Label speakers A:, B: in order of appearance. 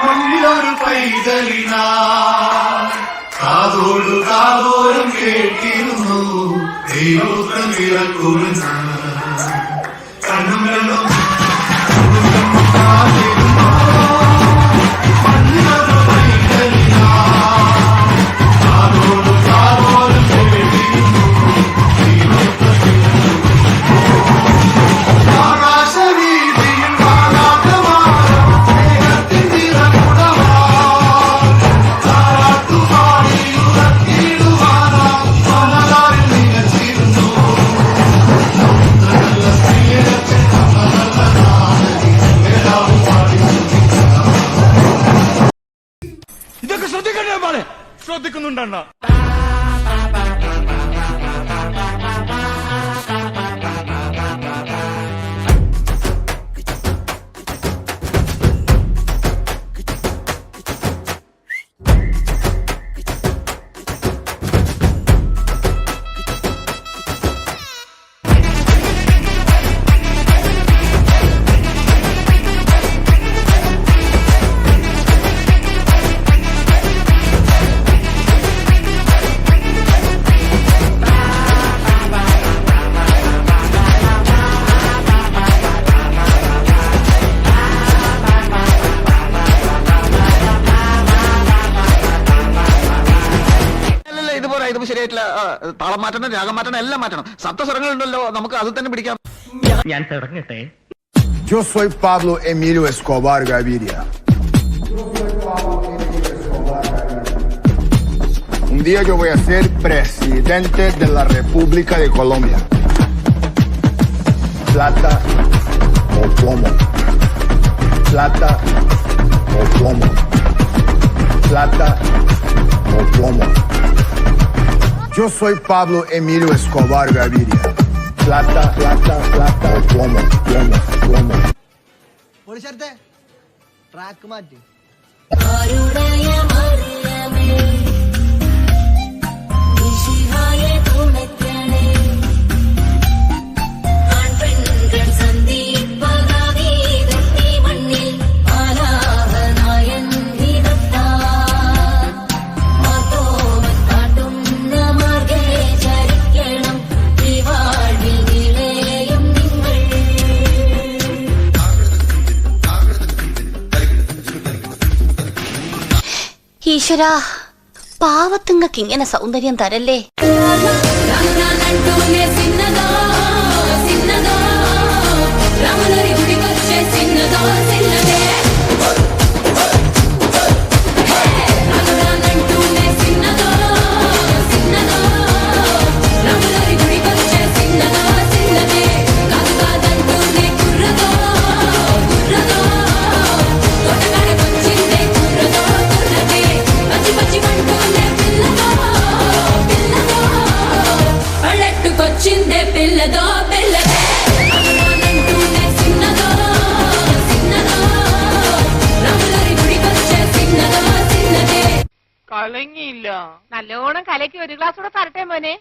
A: മുന്നിലൊരു പൈതലിനാ കാതോടു കാതോരം കേട്ടിരുന്നു ദൈവോത്തം വിളക്കുമെന്ന കണ്ണും കണ്ണും
B: ശ്രദ്ധിക്കുന്നുണ്ടണ്ണ.
C: ശരിയായിട്ടില്ല. താളം മാറ്റണം, രാഗം മാറ്റണം, എല്ലാം മാറ്റണം. സപ്തസ്വരങ്ങളുണ്ടല്ലോ, നമുക്ക് അത് തന്നെ പിടിക്കാം. ഞാൻ തുടങ്ങട്ടെ.
D: Yo soy Pablo Emilio Escobar Gaviria. Un día yo voy a ser presidente de la República de Colombia. Plata o plomo. Plata o plomo. Plata o plomo. Yo soy Pablo Emilio Escobar Gaviria. Plata, plata, plata o plomo, plomo, plomo.
C: പൊളിച്ചേർത്തെ track മാറ്റി.
E: ഈശ്വരാ, പാവത്തുങ്ങൾക്ക് ഇങ്ങനെ സൗന്ദര്യം തരല്ലേ.
F: കലങ്ങിയില്ല. നല്ലോണം കലക്കി ഒരു glass കൂടെ തരട്ടെ മോനെ.